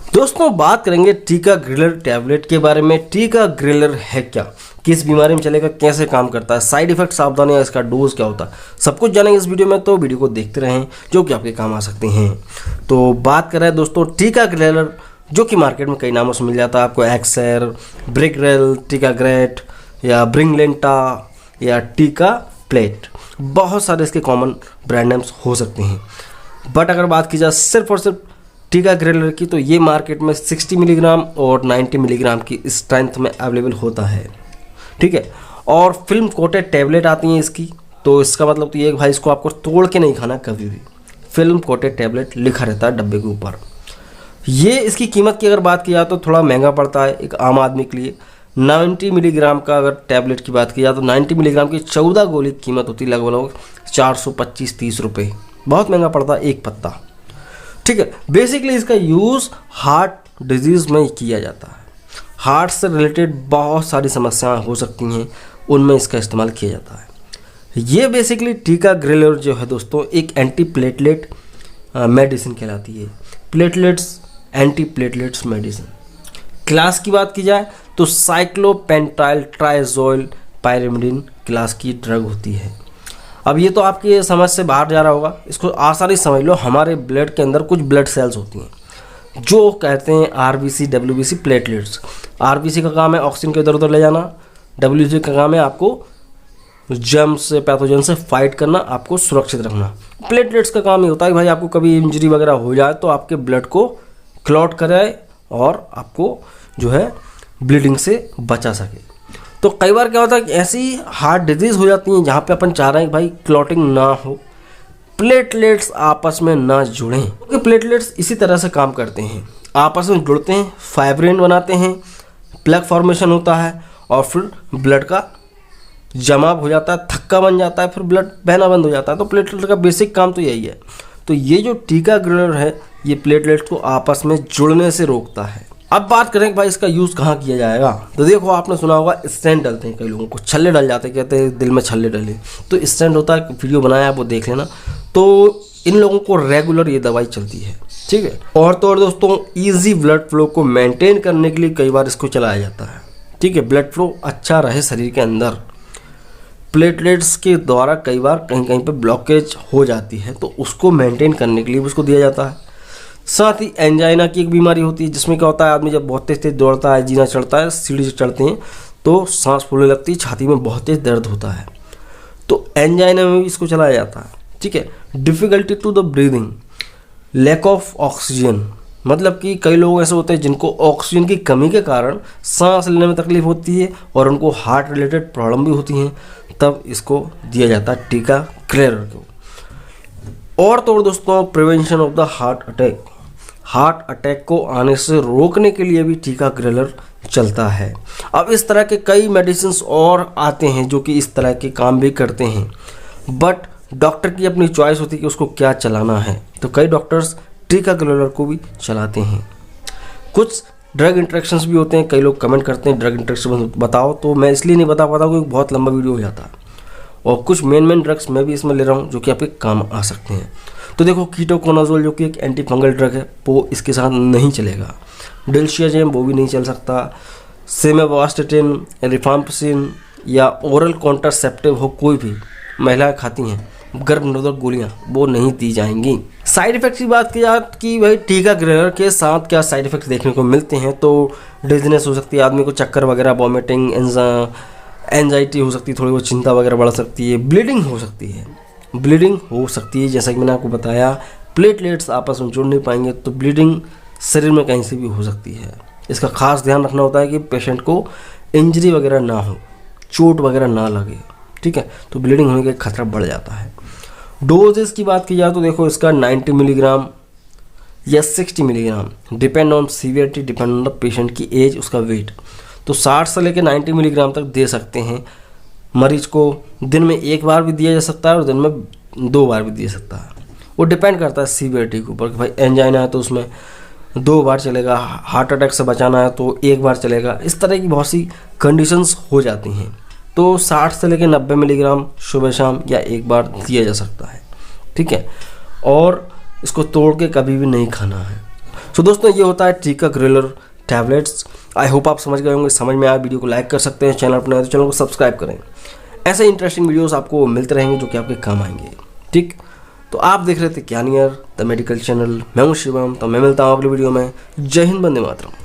दोस्तों बात करेंगे टीका ग्रिलर टैबलेट के बारे में। टीका ग्रिलर है क्या, किस बीमारी में चलेगा, कैसे काम करता है, साइड इफेक्ट, सावधानियां, इसका डोज क्या होता है, सब कुछ जानेंगे इस वीडियो में। तो वीडियो को देखते रहें जो कि आपके काम आ सकते हैं। तो बात कर रहे हैं दोस्तों टीका ग्रिलर, जो कि मार्केट में कई नामों से मिल जाता है आपको। एक्सेर, ब्रिग्रेल, टीका ग्रेट या ब्रिंगलेंटा या टीका प्लेट, बहुत सारे इसके कॉमन ब्रांड नेम्स हो सकते हैं। बट अगर बात की जाए सिर्फ और सिर्फ टीका ग्रिलर की, तो ये मार्केट में 60 मिलीग्राम और 90 मिलीग्राम की स्ट्रेंथ में अवेलेबल होता है, ठीक है। और फिल्म कोटेड टैबलेट आती हैं इसकी, तो इसका मतलब तो ये भाई इसको आपको तोड़ के नहीं खाना कभी भी। फिल्म कोटेड टैबलेट लिखा रहता है डब्बे के ऊपर। ये इसकी कीमत की अगर बात की जाए तो थोड़ा महंगा पड़ता है एक आम आदमी के लिए। 90 मिलीग्राम का अगर टैबलेट की बात की जाए तो 90 मिलीग्राम की 14 गोली की कीमत होती है लगभग 425-30 रुपये। बहुत महंगा पड़ता है एक पत्ता, ठीक है। बेसिकली इसका यूज़ हार्ट डिजीज़ में किया जाता है। हार्ट से रिलेटेड बहुत सारी समस्याएं हो सकती हैं, उनमें इसका इस्तेमाल किया जाता है। ये बेसिकली टीका ग्रिलर जो है दोस्तों एक एंटी प्लेटलेट मेडिसिन कहलाती है। Platelets, anti platelets medicine. Class की बात की जाए तो साइक्लोपेंटाइल ट्राइजोल पायरिमिडिन क्लास की ड्रग होती है। अब ये तो आपकी समझ से बाहर जा रहा होगा, इसको आसानी समझ लो। हमारे ब्लड के अंदर कुछ ब्लड सेल्स होती हैं जो कहते हैं आरबीसी, डब्ल्यूबीसी, प्लेटलेट्स। आरबीसी का काम है ऑक्सीजन को इधर उधर ले जाना, डब्ल्यूबीसी का काम है आपको जर्म्स से, पैथोजन से फाइट करना, आपको सुरक्षित रखना। प्लेटलेट्स का काम ये होता है भाई आपको कभी इंजरी वगैरह हो जाए तो आपके ब्लड को क्लॉट कराए और आपको जो है ब्लीडिंग से बचा सके। तो कई बार क्या होता है कि ऐसी हार्ट डिजीज़ हो जाती हैं जहाँ पे अपन चाह रहे हैं कि भाई क्लॉटिंग ना हो, प्लेटलेट्स आपस में ना जुड़ें, क्योंकि प्लेटलेट्स इसी तरह से काम करते हैं, आपस में जुड़ते हैं, फाइब्रिन बनाते हैं, प्लग फॉर्मेशन होता है और फिर ब्लड का जमाव हो जाता है, थक्का बन जाता है, फिर ब्लड बहना बंद हो जाता है। तो प्लेटलेट का बेसिक काम तो यही है। तो ये जो टीका ग्रिलर है ये प्लेटलेट्स को आपस में जुड़ने से रोकता है। अब बात करें कि भाई इसका यूज़ कहाँ किया जाएगा, तो देखो आपने सुना होगा स्टेंट डलते हैं, कई लोगों को छल्ले डल जाते हैं, कहते हैं दिल में छल्ले डले। तो स्टेंट होता है, वीडियो बनाया है वो देख लेना। तो इन लोगों को रेगुलर ये दवाई चलती है, ठीक है। और तो और दोस्तों ईजी ब्लड फ्लो को मेंटेन करने के लिए कई बार इसको चलाया जाता है, ठीक है। ब्लड फ्लो अच्छा रहे शरीर के अंदर, प्लेटलेट्स के द्वारा कई बार कहीं कहीं पर ब्लॉकेज हो जाती है, तो उसको मेंटेन करने के लिए उसको दिया जाता है। साथ ही एंजाइना की एक बीमारी होती है जिसमें क्या होता है आदमी जब बहुत तेज तेज दौड़ता है, जीना चढ़ता है, सीढ़ी से चढ़ते हैं तो सांस फूलने लगती है, छाती में बहुत तेज दर्द होता है, तो एंजाइना में भी इसको चलाया जाता है, ठीक है। Difficulty to the breathing, lack of oxygen, मतलब कि कई लोग ऐसे होते हैं जिनको ऑक्सीजन की कमी के कारण सांस लेने में तकलीफ होती है और उनको हार्ट रिलेटेड प्रॉब्लम भी होती हैं, तब इसको दिया जाता है टीका ग्रिलर को। और तो और दोस्तों prevention of the heart attack, heart attack को आने से रोकने के लिए भी टीका ग्रिलर चलता है। अब इस तरह के कई मेडिसिन्स और आते हैं जो कि इस तरह के काम भी करते हैं, बट डॉक्टर की अपनी चॉइस होती है कि उसको क्या चलाना है। तो कई डॉक्टर्स टीका ग्रिलर को भी चलाते हैं। कुछ ड्रग इंट्रैक्शंस भी होते हैं, कई लोग कमेंट करते हैं ड्रग इंट्रैक्शन बताओ, तो मैं इसलिए नहीं बता पाता क्योंकि बहुत लंबा वीडियो हो जाता है। और कुछ मेन ड्रग्स मैं भी इसमें ले रहा हूँ जो कि आपके काम आ सकते हैं। तो देखो कीटोकोनाजोल जो कि एक एंटी फंगल ड्रग है वो इसके साथ नहीं चलेगा। डिल्शियाजेम वो भी नहीं चल सकता। सेमेवास्टेटिन, रिफाम्पिसिन या ओरल कॉन्ट्रासेप्टिव हो कोई भी महिलाएं खाती हैं गर्भ निरोधक गोलियाँ, वो नहीं दी जाएंगी। साइड इफेक्ट की बात की जाए कि भाई टीका ग्रिलर के साथ क्या साइड इफेक्ट देखने को मिलते हैं, तो डिजीनेस हो सकती है, आदमी को चक्कर वगैरह, वॉमिटिंग, एंजाइटी हो सकती है, थोड़ी बहुत चिंता वगैरह बढ़ सकती है, ब्लीडिंग हो सकती है। ब्लीडिंग हो सकती है जैसा कि मैंने आपको बताया, प्लेटलेट्स आपस में जुड़ नहीं पाएंगे तो ब्लीडिंग शरीर में कहीं से भी हो सकती है। इसका खास ध्यान रखना होता है कि पेशेंट को इंजरी वगैरह ना हो, चोट वगैरह ना लगे, ठीक है। तो ब्लीडिंग होने का खतरा बढ़ जाता है। डोजेस की बात की जाए तो देखो इसका 90 मिलीग्राम या 60 milligram, depend on severity, depend on the patient की एज, उसका वेट। तो 60 से लेकर 90 मिलीग्राम तक दे सकते हैं। मरीज को दिन में एक बार भी दिया जा सकता है और दिन में 2 बार भी दिया सकता है। वो डिपेंड करता है सीवियरिटी के ऊपर कि भाई एंजाइना है तो उसमें 2 बार चलेगा, हार्ट अटैक से बचाना है तो 1 बार चलेगा। इस तरह की बहुत सी कंडीशंस हो जाती हैं। तो 60 से लेकर 90 मिलीग्राम सुबह शाम या 1 बार दिया जा सकता है, ठीक है। और इसको तोड़ के कभी भी नहीं खाना है। तो दोस्तों ये होता है टीका ग्रिलर टैबलेट्स। आई होप आप समझ गए होंगे। समझ में आया वीडियो को लाइक कर सकते हैं, चैनल अपना है तो चैनल को सब्सक्राइब करें। ऐसे इंटरेस्टिंग वीडियोस आपको मिलते रहेंगे जो कि आपके काम आएंगे। ठीक, तो आप देख रहे थे ज्ञानियर द मेडिकल चैनल। मैं हूं शिवम, तो मैं मिलता हूं अगली वीडियो में। जय हिंद, वंदे मातरम।